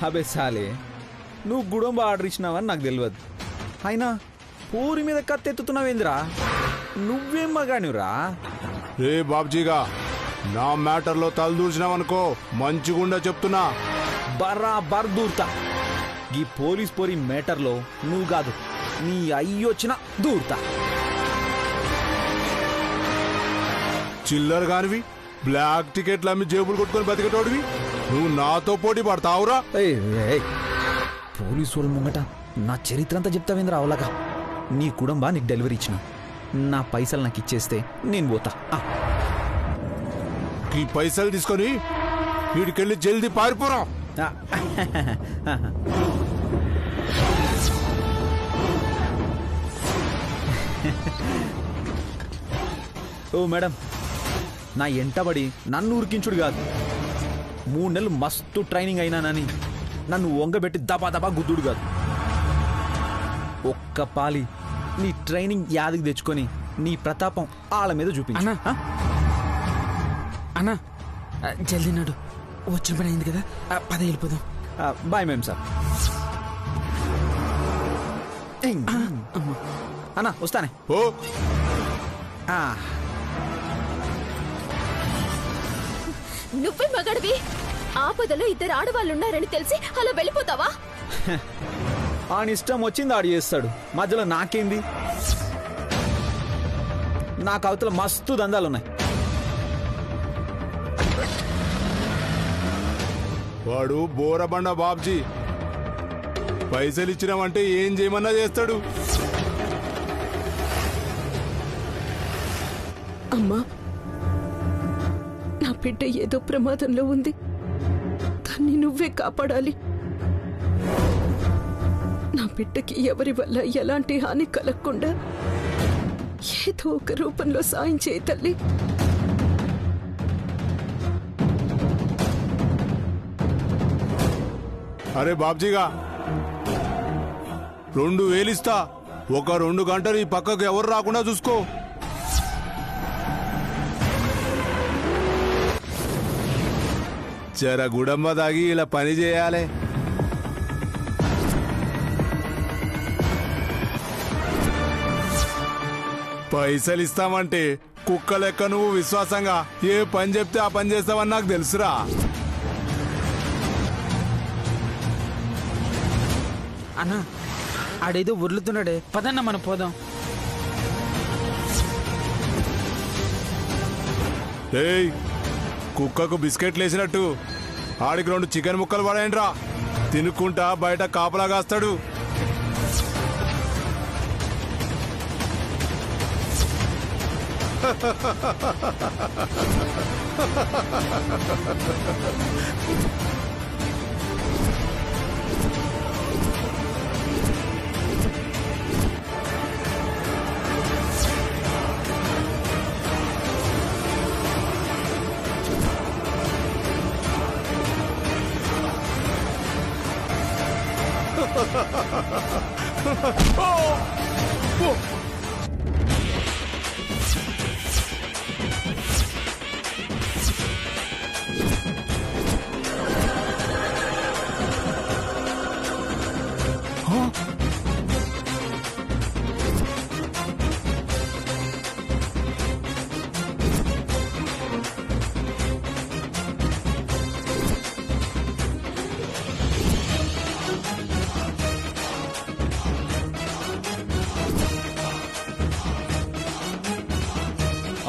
అబే సాలే, నువ్వు గుడంబ ఆర్డర్ ఇచ్చినావని నాకు తెలియదు. అయినా పూరి మీద కత్తెత్తుతున్నావేంద్రా? నువ్వేం మగానివ్రా? రే బాబ్జీగా, నా మ్యాటర్లో తలదూర్చినావనుకో మంచిగుండా చెప్తున్నా. బరాబర్ దూర్తా. ఈ పోలీస్ పోరి మ్యాటర్లో నువ్వు కాదు, నీ అయ్యొచ్చిన దూర్తా. చిల్లర్ గానివి, బ్లాక్ టికెట్లు అమ్మి జేబులు కొట్టుకొని బతికేటోడివి నువ్వు నాతో పోటీ పడతావురా? పోలీసు వాళ్ళ ముంగట నా చరిత్ర అంతా చెప్తావేంద్రా అవలాగా? నీ కుటుంబా నీకు డెలివరీ ఇచ్చిన, నా పైసలు నాకు ఇచ్చేస్తే నేను పోతా. ఈ పైసలు తీసుకొని వీడికెళ్ళి జల్దీ పారిపోరా. ఓ మేడం, నా ఎంటబడి నన్ను ఉరికించుడు కాదు, 3 నెలలు మస్తు ట్రైనింగ్ అయినానని నన్ను వంగబెట్టి దబా దబా గుద్దుడు కాదు. ఒక్క పాలి నీ ట్రైనింగ్ యాదికి తెచ్చుకొని నీ ప్రతాపం ఆళ్ళ మీద చూపించు. అన్నా జల్దీ నాడు, వచ్చిన పని అయింది కదా, పద వెళ్ళిపోదాం. బాయ్ మేం సార్. అన్నా వస్తానే. నువ్వే మగాడివి, ఆపదలో 2 ఆడవాళ్ళున్నారని తెలిసి అలా వెళ్ళిపోతావా? ఆయన ఇష్టం వచ్చింది ఆడు చేస్తాడు, మధ్యలో నాకేంది? నాకు అవతల మస్తు దందాలున్నాయి. వాడు బోరబండ బాబ్జీ, పైసలు ఇచ్చినామంటే ఏం చేయమన్నా చేస్తాడు. అమ్మా, నా బిడ్డ ఏదో ప్రమాదంలో ఉంది, దాన్ని నువ్వే కాపాడాలి. నా బిడ్డకి ఎవరి వల్ల ఎలాంటి హాని కలగకుండా ఏదో ఒక రూపంలో సాయం చేయి తల్లి. అరే బాబ్జీగా, 2000 ఇస్తా, ఒక 2 గంటలు ఈ పక్కకు ఎవరు రాకుండా చూసుకో. జర గుడమ్మ దాగి ఇలా పని చేయాలి. పైసలు ఇస్తామంటే కుక్క లెక్క నువ్వు విశ్వాసంగా ఏ పని చెప్తే ఆ పని చేస్తావని నాకు తెలుసురా. అన్నా ఆడేదో ఉర్లుతున్నాడే, పదన్నా మనం పోదాం. ఏయ్, కుక్కకు బిస్కెట్లు వేసినట్టు ఆడికి 2 చికెన్ ముక్కలు పడేయండిరా, తినుకుంటా బయట కాపలా కాస్తాడు.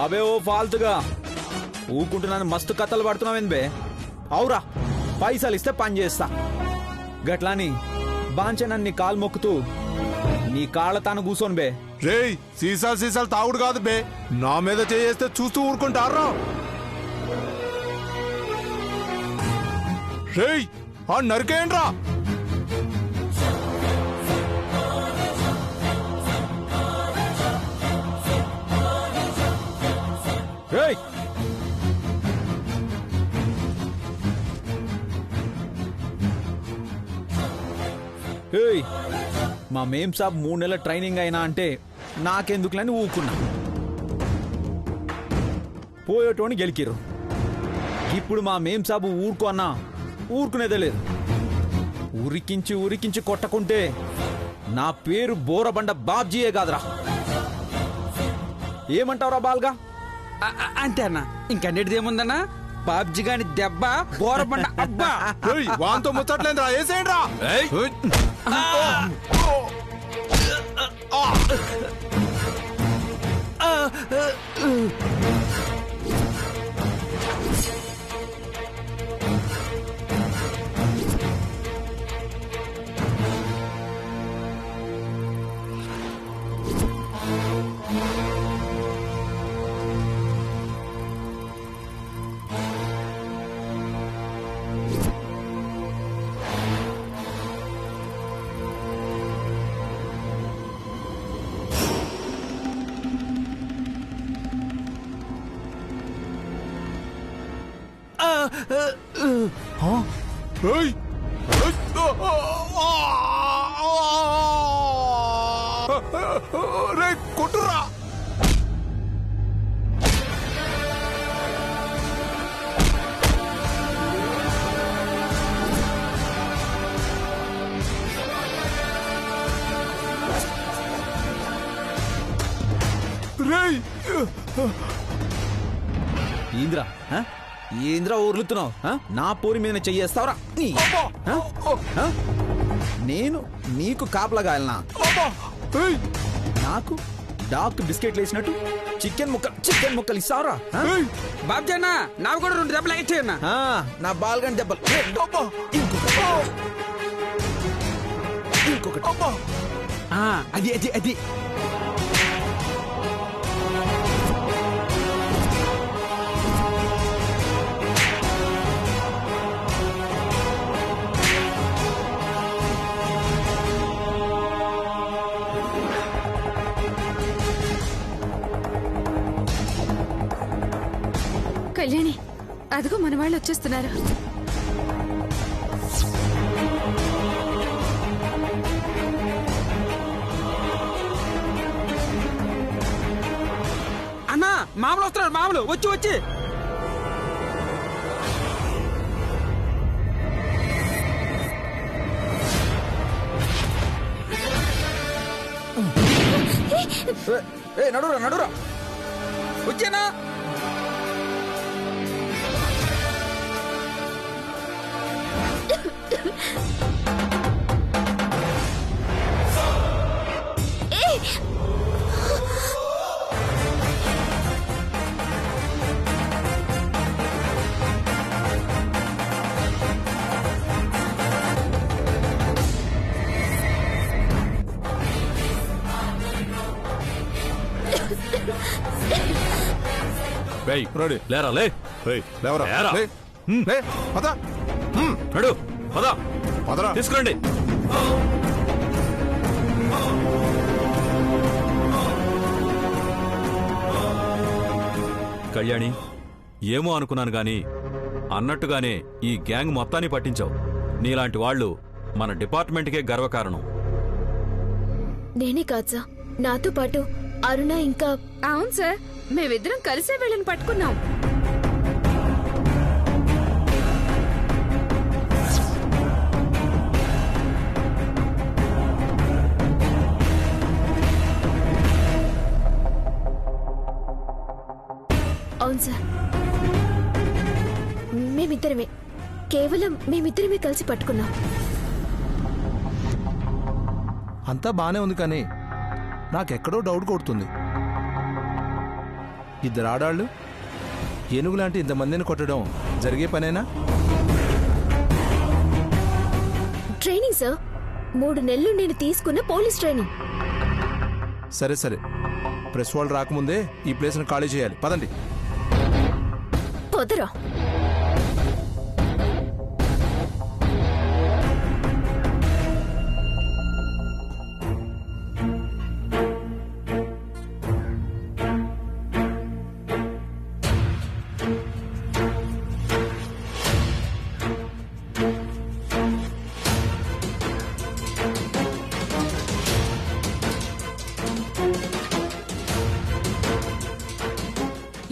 అబే ఓ ఫాల్తుగా ఊకుంటున్నాను మస్తు కథలు పడుతున్నావేంది బే అవురా పైసలు ఇస్తే పని చేస్తా గట్లాని బాంచే నన్ను కాలు మొక్కుతూ నీ కాళ్ళ తాను కూర్చోను బే రేయ్ సీసాలు తాగుడు కాదు బే నా మీద చేస్తే చూస్తూ ఊరుకుంటారా రేయ్ ఆ నరికేయండ్రా రేయ్ ఏయ్ మా మేం సాబ్ 3 నెలల ట్రైనింగ్ అయినా అంటే నాకెందుకులని ఊకున్నా పోయేటోని గెలికిరు ఇప్పుడు మా మేం సాబ్ ఊరుకో అన్నా ఊరుకునేదే లేదు ఉరికించి కొట్టకుంటే నా పేరు బోరబండ బాబ్జీయే కాదురా ఏమంటావురా బాల్గా అంతే అన్న ఇంకన్నిటిది ఏముందన్నా బాబ్జీ గాని దెబ్బ బోరబండ అబ్బా వాంతో ముచ్చట్లేదురా వేసేయండిరా రే కొట్టురా రేయ్ ఏంద్రా ఏంద్రా ఊర్లుతున్నావు నా పోరి మీద చెయ్యేస్తావురా నేను నీకు కాపలా గాయలనా నాకు డాక్ బిస్కెట్లు వేసినట్టు చికెన్ ముక్కలు ఇస్తావురా బాబ్జీ అన్న నాకు కూడా 2 దెబ్బలు ఇచ్చేయన్నా నా బాల్గన్ దెబ్బలు ఇంకొకటి అది అది అది కళ్యాణి అదిగో మన వాళ్ళు వచ్చేస్తున్నారు అన్నా మామూలు వస్తున్నారు మామూలు వచ్చి నడురా వచ్చేనా రెడీ లేరా లే లేవరా లేరా. లే పద నడు పదా పదరా తీసుకురండి కళ్యాణి ఏమో అనుకున్నాను గాని అన్నట్టుగానే ఈ గ్యాంగ్ మొత్తాన్ని పట్టించావు నీలాంటి వాళ్ళు మన డిపార్ట్మెంట్కే గర్వకారణం. నేనే కాదు సార్, నాతో పాటు అరుణ ఇంకా. అవును సార్, మేమిద్దరం కలిసే వీళ్ళని పట్టుకున్నాం. అవును సార్, మేమిద్దరమే, కేవలం మేమిద్దరమే కలిసి పట్టుకున్నాం. అంతా బానే ఉంది కానీ నాకెక్కడో డౌట్ కొడుతుంది. ఇద్దరు ఆడాళ్ళు ఏనుగు లాంటి ఇంతమందిని కొట్టడం జరిగే పనేనా? ట్రైనింగ్ సార్, 3 నెలలు నేను తీసుకున్న పోలీస్ ట్రైనింగ్. సరే సరే, ప్రెస్ వాళ్ళు రాకముందే ఈ ప్లేస్ని ఖాళీ చేయాలి. పదండి. పొదరా.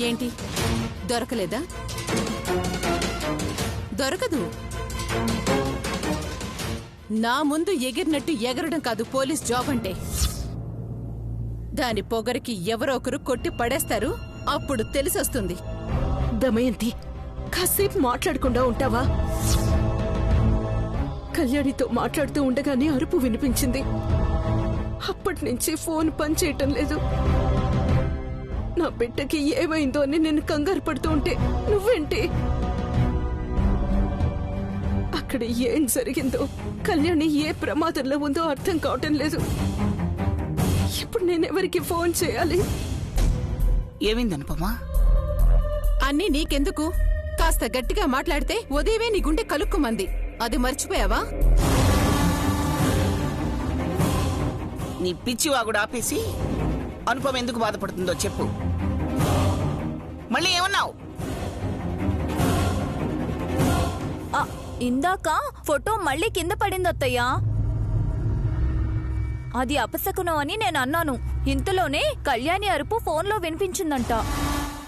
ఏంటి దొరకలేదా? దొరకదు. నా ముందు ఎగిరినట్టు ఎగరడం కాదు పోలీస్ జాబ్ అంటే. దాని పొగరికి ఎవరో ఒకరు కొట్టి పడేస్తారు, అప్పుడు తెలిసొస్తుంది. దమయంతి, కాసేపు మాట్లాడకుండా ఉంటావా? కళ్యాణితో మాట్లాడుతూ ఉండగానే అరుపు వినిపించింది. అప్పటి నుంచి ఫోన్ పనిచేయటం లేదు. నా బిడ్డకి ఏమైందో అని నేను కంగారు పడుతూ ఉంటే నువ్వేంటి? అక్కడ ఏం జరిగిందో, కళ్యాణి ఏ ప్రమాదంలో ఉందో అర్థం కావటం లేదు. ఇప్పుడు నేనెవరికి ఫోన్ చేయాలి? ఏమైందనుపమా? అన్నీ నీకెందుకు? కాస్త గట్టిగా మాట్లాడితే ఉదయమే నీ గుండె కలుక్కుమంది. అది మర్చిపోయావా? నీ పిచ్చివాగుడు ఆపేసి అనుపమ ఎందుకు బాధపడుతుందో చెప్పు. మళ్ళీ ఏమన్నావు? ఇందాక ఫోటో మళ్ళీ కింద పడింది అత్తయ్యా. అది అపశకునం అని నేను అన్నాను. ఇంతలోనే కళ్యాణి అరుపు ఫోన్లో వినిపించిందంట.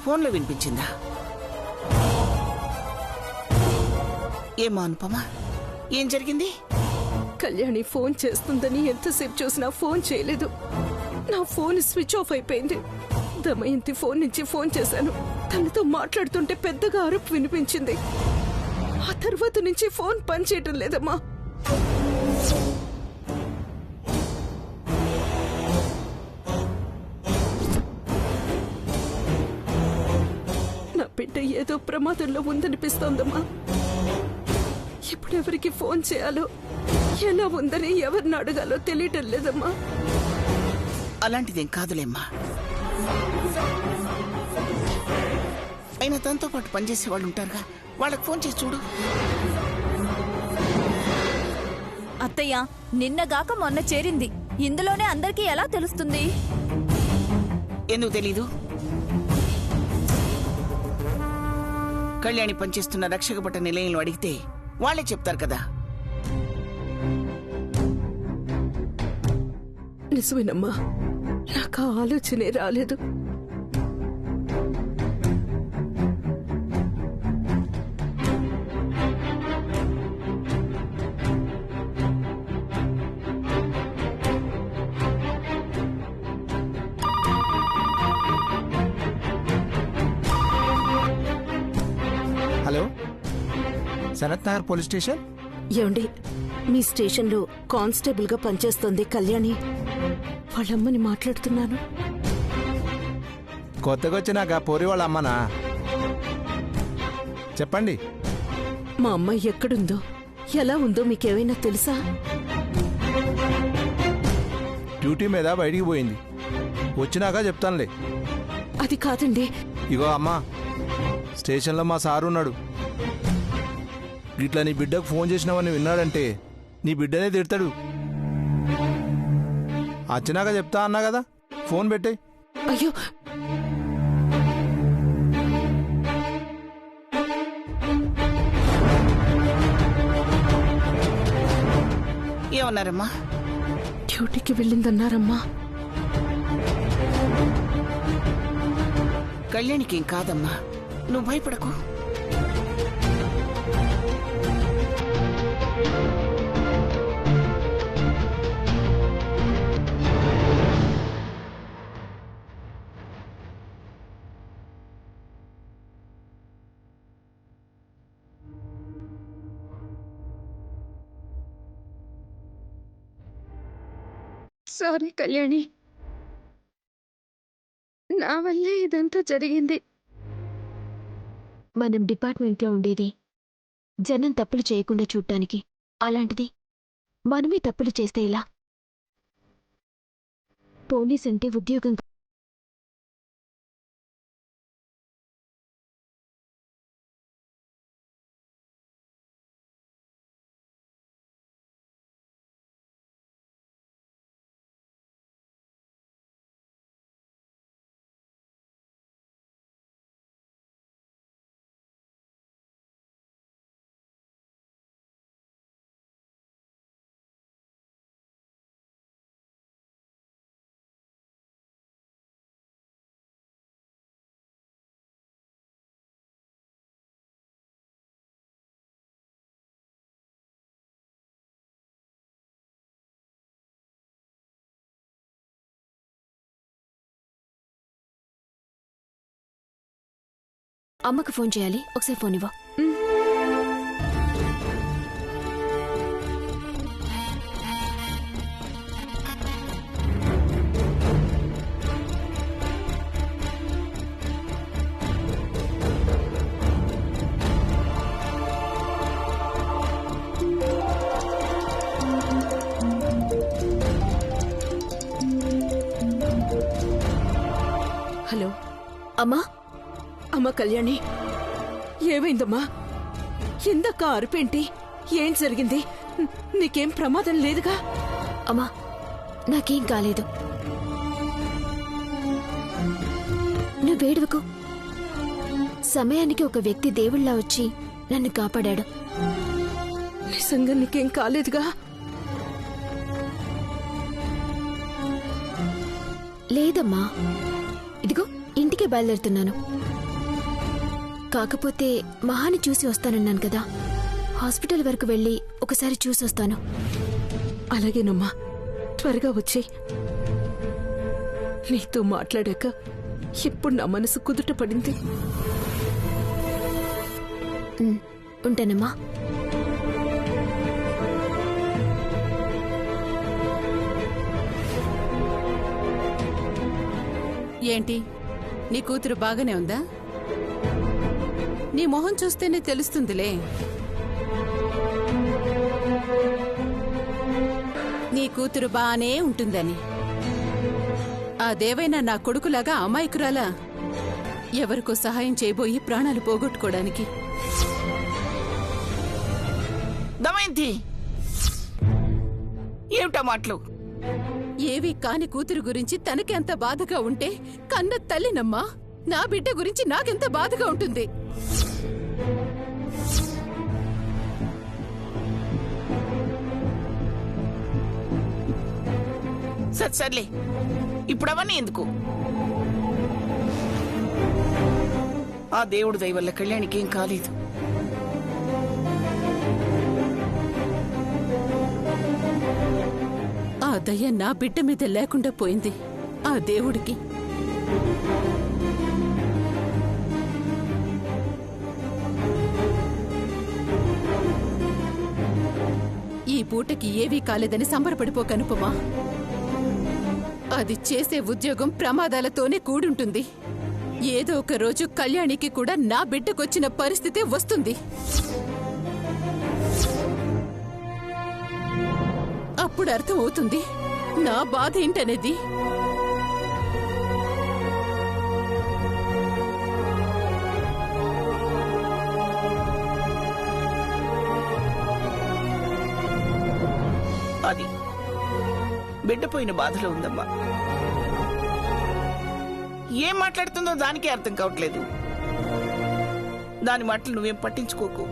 ఫోన్లో వినిపించిందా? ఏమో అనుపమా, ఏం జరిగింది? కళ్యాణి ఫోన్ చేస్తుందని ఎంతసేపు చూసినా ఫోన్ చేయలేదు. నా ఫోన్ స్విచ్ ఆఫ్ అయిపోయింది. దమయంతి ఫోన్ నుంచి ఫోన్ చేశాను. తనతో మాట్లాడుతుంటే పెద్దగా అరుపు వినిపించింది. ఆ తర్వాత నుంచి ఫోన్ పనిచేయటం లేదమ్మా. నా బిడ్డ ఏదో ప్రమాదంలో ఉందనిపిస్తోందమ్మా. ఇప్పుడెవరికి ఫోన్ చేయాలో, ఎలా ఉందని ఎవరిని అడగాలో తెలియటం లేదమ్మా. అలాంటిదేం కాదులేమ్మా. అయినా తనతో పాటు పనిచేసే వాళ్ళు ఉంటారుగా, వాళ్ళకి ఫోన్ చేసి చూడు. అత్తయ్య, నిన్నగాక మొన్న చేరింది. ఇందులోనే అందరికీ ఎలా తెలుస్తుంది? ఎందుకు తెలీదు? కళ్యాణి పనిచేస్తున్న రక్షకపట్ట నిలయంలో అడిగితే వాళ్ళే చెప్తారు కదా. నిజమేనమ్మా, నాకు ఆ ఆలోచనే రాలేదు. Hello, Sanath Nagar police station. ఏమండి, మీ స్టేషన్లో కానిస్టేబుల్ గా పనిచేస్తోంది కళ్యాణి. వాళ్ళమ్మని మాట్లాడుతున్నాను. కొత్తగా వచ్చినాక పోరి వాళ్ళ అమ్మనా? చెప్పండి. మా అమ్మాయి ఎక్కడుందో, ఎలా ఉందో మీకేమైనా తెలుసా? డ్యూటీ మీద బయటికి పోయింది. వచ్చినాక చెప్తానులే. అది కాదండి. ఇగో అమ్మా, స్టేషన్లో మా సారు ఉన్నాడు. ఇట్లా నీ బిడ్డకు ఫోన్ చేసినావని విన్నాడంటే నీ బిడ్డనే తిడతాడు. వచ్చినాక చెప్తా అన్నా కదా, ఫోన్ పెట్టే. అయ్యో, ఏమన్నారమ్మా? డ్యూటీకి వెళ్ళిందన్నారమ్మా. కళ్యాణికి ఏం కాదమ్మా, నువ్వు భయపడకు. సారీ కళ్యాణి, నా వల్లే ఇదంతా జరిగింది. మనం డిపార్ట్మెంట్లో ఉండేది జనం తప్పులు చేయకుండా చూడ్డానికి. అలాంటిది మనమే తప్పులు చేస్తే ఇలా? పోలీస్ అంటే ఉద్యోగం. అమ్మకు ఫోన్ చేయాలి, ఒకసారి ఫోన్ ఇవ్వ. హలో అమ్మా. అమ్మ కళ్యాణి, ఏమైందమ్మా? ఇందాక అరుపేంటి? ఏం జరిగింది? నీకేం ప్రమాదం లేదుగా? అమ్మా, నాకేం కాలేదు. నువ్వేడువకు. సమయానికి ఒక వ్యక్తి దేవుళ్ళ వచ్చి నన్ను కాపాడాడు. నిజంగా నీకేం కాలేదుగా? లేదమ్మా, ఇదిగో ఇంటికే బయలుదేరుతున్నాను. కాకపోతే మహాని చూసి వస్తానన్నాను కదా, హాస్పిటల్ వరకు వెళ్ళి ఒకసారి చూసొస్తాను. అలాగేనమ్మా, త్వరగా వచ్చి. నీతో మాట్లాడాక ఇప్పుడు నా మనసు కుదుట పడింది. ఉంటానమ్మా. ఏంటి, నీ కూతురు బాగానే ఉందా? నీ మొహం చూస్తేనే తెలుస్తుందిలే. నీ కూతురు బానే ఉంటుందని. అదేవైనా నా కొడుకులాగా అమాయకురాలా? ఎవరికో సహాయం చేయబోయి ప్రాణాలు పోగొట్టుకోవడానికి. దమయంతి, ఏమిటా మాటలు? ఏవి కాని కూతురు గురించి తనకెంత బాధగా ఉంటే కన్న తల్లినమ్మా, నా బిడ్డ గురించి నాకెంత బాధగా ఉంటుంది. సర్లే, ఇప్పుడు అవన్నీ ఎందుకు? ఆ దేవుడు దయ వల్ల కళ్యాణికి ఏం కాలేదు. ఆ దయ నా బిడ్డ మీద లేకుండా పోయింది. ఆ దేవుడికి ఈ పూటకి ఏవీ కాలేదని సంబరపడిపోకనుపమా. అది చేసే ఉద్యోగం ప్రమాదాలతోనే కూడుంటుంది. ఏదో ఒక రోజు కళ్యాణికి కూడా నా బిడ్డకొచ్చిన పరిస్థితి వస్తుంది. అప్పుడు అర్థం అవుతుంది నా బాధ ఏంటనేది. అది బిడ్డపోయిన బాధలో ఉందమ్మా. ఏం మాట్లాడుతుందో దానికే అర్థం కావట్లేదు. దాని మాటలు నువ్వేం పట్టించుకోకు.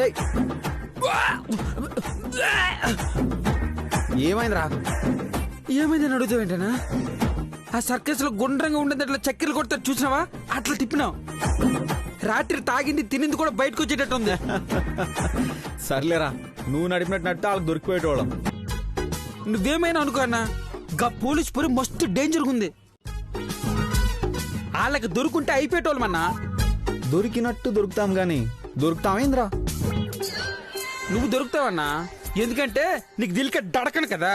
ఏయ్. ఏమైందిరా? ఏమైందని అడుగుతావేంటనా? ఆ సర్కస్ లో గుండ్రంగా ఉండేది అట్లా చక్కెరలు కొడతారు చూసినావా? అట్లా తిప్పినావు. రాత్రి తాగింది తినింది కూడా బయటకు వచ్చేటట్టు ఉంది. సర్లేరా, నువ్వు నడిపినట్టు నడితే వాళ్ళకి దొరికిపోయేటోళ్ళం. నువ్వేమైనా అనుకో అన్నా, గా పోలీస్ పొరి మస్తు డేంజర్ ఉంది. వాళ్ళకి దొరుకుంటే అయిపోయేటోళ్ళమన్నా. దొరికినట్టు దొరుకుతాం గాని దొరుకుతామేంద్రా? నువ్వు దొరుకుతావన్నా, ఎందుకంటే నీకు దిల్క డడకను కదా.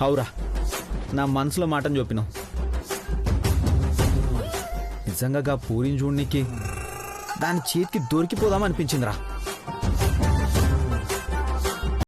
అవురా, నా మనసులో మాటను చెప్పినావు. నిజంగా గా పూరిని చూడనీకి దాని చేతికి దొరికిపోదాం అనిపించిందిరా.